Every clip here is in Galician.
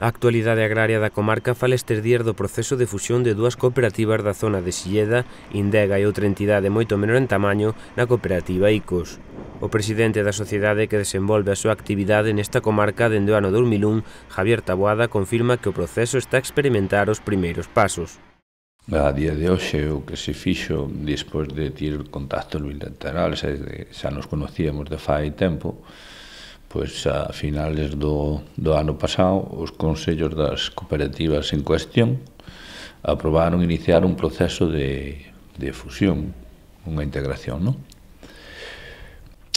A actualidade agraria da comarca fala estes días do proceso de fusión de dúas cooperativas da zona de Silleda, Indega e outra entidade moito menor en tamaño na cooperativa ICOS. O presidente da sociedade que desenvolve a súa actividade nesta comarca dende o ano 2001, Javier Taboada, confirma que o proceso está a experimentar os primeiros pasos. A día de hoxe o que se fixo despois de ter contactos bilaterales e xa nos conocíamos de fai tempo, pois a finales do ano pasado os consellos das cooperativas en cuestión aprobaron iniciar un proceso de fusión, unha integración, non?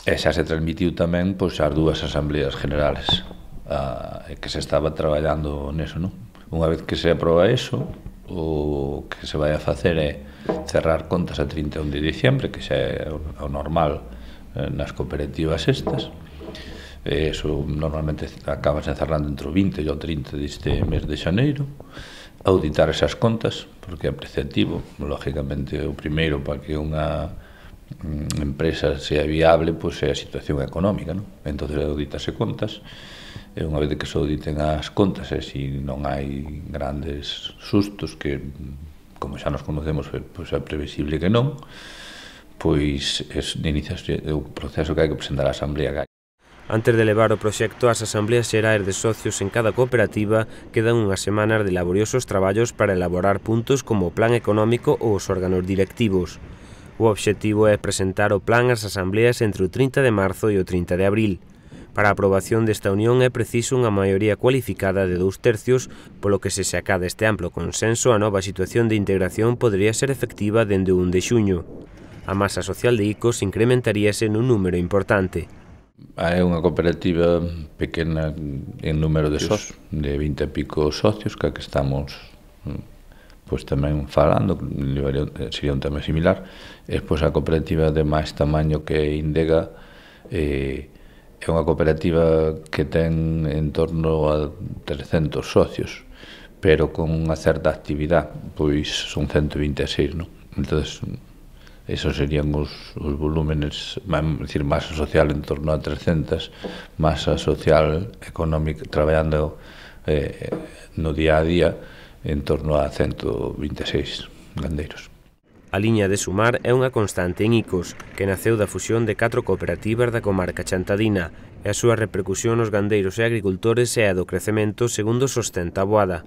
E xa se transmitiu tamén pois ás dúas asambleas generales que se estaba traballando neso, non? Unha vez que se aproba eso, o que se vai a facer é cerrar contas a 31 de diciembre, que xa é o normal nas cooperativas estas. Eso normalmente acabas cerrando entre o 20 e o 30 deste mes de xaneiro, auditar esas contas, porque é preceptivo, lógicamente o primeiro para que unha empresa sea viable, pois é a situación económica, non? Entón auditase contas, e unha vez que se auditen as contas, e se non hai grandes sustos, que como xa nos conocemos, pois é previsible que non, pois iniciase o proceso que hai que presentar á Asamblea. Antes de levar o proxecto ás asambleas xerais de socios en cada cooperativa, quedan unhas semanas de laboriosos traballos para elaborar puntos como o plan económico ou os órganos directivos. O obxectivo é presentar o plan ás asambleas entre o 30 de marzo e o 30 de abril. Para a aprobación desta unión é preciso unha maioría cualificada de 2/3, polo que se acada este amplo consenso, a nova situación de integración podería ser efectiva dende o 1 de xuño. A masa social de ICOS incrementaríase nun número importante. É unha cooperativa pequena en número de socios, de 20 e pico socios, que estamos pois tamén falando, sería un tema similar. E despois a cooperativa de máis tamaño que é Indega, é unha cooperativa que ten en torno a 300 socios, pero con unha certa actividade, pois son 126, non? Entón, esos serían os volúmenes, decir, masa social en torno a 300, masa social económica traballando no día a día en torno a 126 gandeiros. A liña de sumar é unha constante en ICOS, que naceu da fusión de 4 cooperativas da comarca chantadina, e a súa repercusión nos gandeiros e agricultores é a do crecemento, segundo sostén Taboada.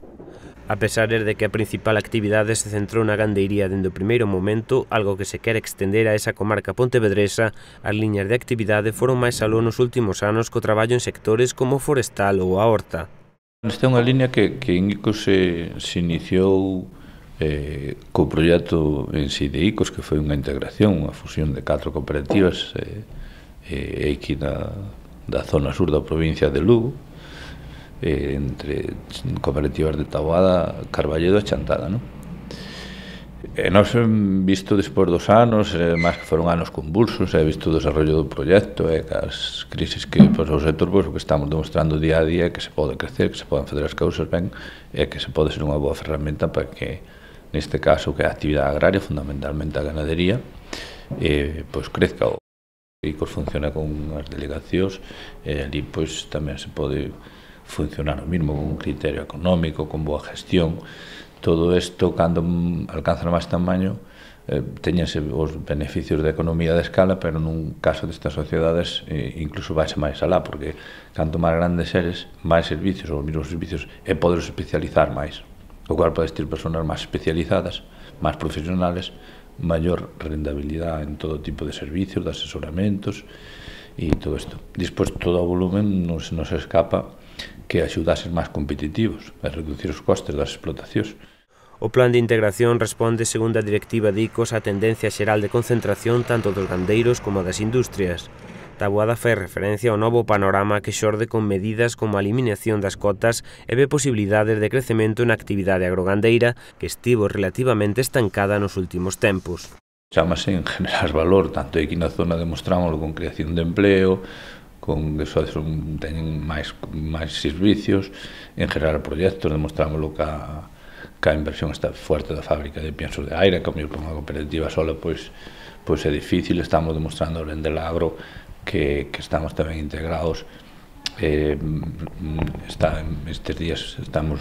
A pesar de que a principal actividade se centrou na gandeiría dende o primeiro momento, algo que se quere extender a esa comarca pontevedresa, as liñas de actividade foron máis aló nos últimos anos co traballo en sectores como o forestal ou a horta. Esta é unha liña que en ICOS se iniciou co proxecto en si de ICOS, que foi unha integración, unha fusión de 4 cooperativas aquí da zona sur da provincia de Lugo, entre cooperativas de Taboada, Carballedo e Chantada, non? E nós visto despois dos anos, máis que foron anos convulsos, visto o desarrollo do proxecto e as crisis que pasou o sector, pois o que estamos demostrando día a día é que se pode crecer, que se poden fazer as cousas ben, e que se pode ser unha boa ferramenta para que, neste caso, que a actividade agraria, fundamentalmente a ganadería, pois crezca. O ICOS funciona con as delegacións, e ali pois tamén se pode funcionar o mismo, con un criterio económico, con boa gestión. Todo isto, cando alcanza máis tamaño, teñense os beneficios de economía de escala, pero nun caso destas sociedades incluso vaise máis alá, porque canto máis grandes eres, máis servicios, ou os mesmos servicios, e podes especializar máis, o cual podes ter personas máis especializadas, máis profesionales, maior rendabilidade en todo tipo de servicios, de asesoramentos e todo isto. Despois, todo o volumen non se nos escapa que axuda a ser máis competitivos, a reducir os costes das explotacións. O plan de integración responde, segundo a directiva de ICOS, á tendencia xeral de concentración tanto dos gandeiros como das industrias. Taboada fai referencia ao novo panorama que xorde con medidas como a eliminación das cotas e ve posibilidades de crecemento na actividade agrogandeira, que estivo relativamente estancada nos últimos tempos. Chámase en generar valor, tanto aquí na zona demostrámoslo con creación de empleo, con que socios teñen máis servicios, en generar proxectos, demostrámoslo que a inversión está fuerte da fábrica de piensos de aire, que a mellor para unha cooperativa sola pois é difícil. Estamos demostrando en Del Agro que estamos tamén integrados Estes días estamos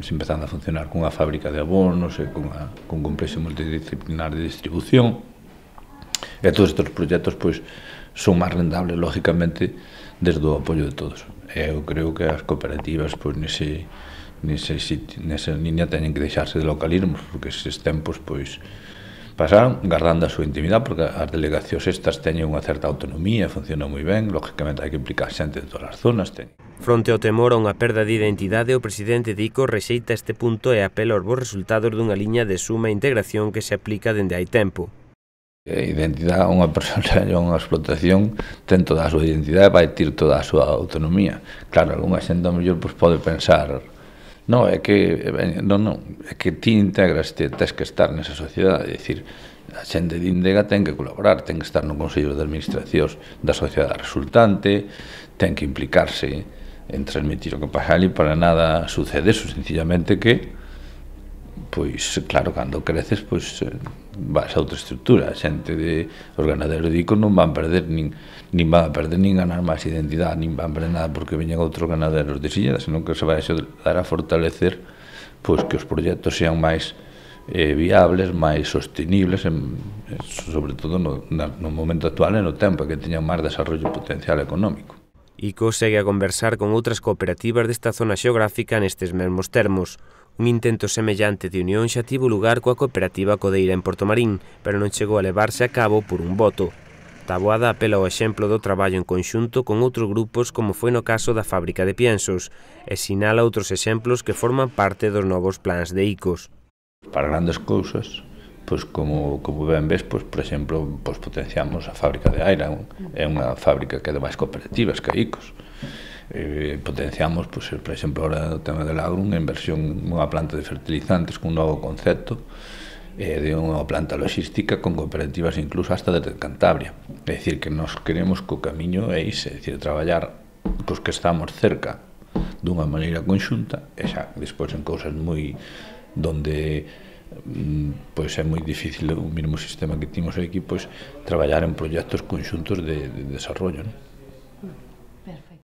empezando a funcionar cunha fábrica de abonos e con un complexo multidisciplinar de distribución, e todos estes proxectos pois son máis rendables, lógicamente, desde o apoio de todos. Eu creo que as cooperativas pois nesa línea teñen que deixarse de localismos, porque eses tempos pois pasaron guardando a súa intimidade, porque as delegacións estas teñen unha certa autonomía, funcionan moi ben, lógicamente hai que implicar xente de todas as zonas. Fronte ao temor a unha perda de identidade, o presidente de ICOS rexeita este punto e apela aos bons resultados dunha liña de suma e integración que se aplica dende hai tempo. A identidade, unha persona ou unha explotación ten toda a súa identidade, vai ter toda a súa autonomía. Claro, algunha xente ao mellor pode pensar non, é que ti integraste, tes que estar nesa sociedade, é dicir, a xente de Indega ten que colaborar, ten que estar no Consello de Administracións da sociedade resultante, ten que implicarse en transmitir o que pasa ali, para nada sucede eso, sencillamente que pois, claro, cando creces, pois vas a outra estrutura. A xente os ganaderos de ICOS non van perder nin ganar máis identidade, nin van perder nada porque veñen outros ganaderos de Silleda, senón que se vai dar a fortalecer pois que os proxectos sean máis viables, máis sostenibles, sobre todo no momento actual e no tempo, que teñan máis desarrollo potencial económico. ICOS segue a conversar con outras cooperativas desta zona xeográfica nestes mesmos termos. Un intento semellante de unión xa tivo lugar coa cooperativa Codeira en Portomarín, pero non chegou a levarse a cabo por un voto. Taboada apela ao exemplo do traballo en conxunto con outros grupos, como foi no caso da fábrica de piensos, e sinala outros exemplos que forman parte dos novos plans de ICOS. Para grandes cousas, pois como ben ves, pois, por exemplo, pois potenciamos a fábrica de Aira, é unha fábrica que é de máis cooperativas que a ICOS. Potenciamos, pois, por exemplo, agora o tema del agro, unha inversión nunha planta de fertilizantes con un novo concepto, de unha planta logística con cooperativas incluso hasta desde Cantabria. É dicir, que nos queremos que o camiño é ise, é dicir, traballar cos que estamos cerca dunha maneira conxunta, e xa, despois en cousas moi donde pois é moi difícil o mesmo sistema que timos aquí, pois traballar en proxectos conxuntos de desarrollo, non?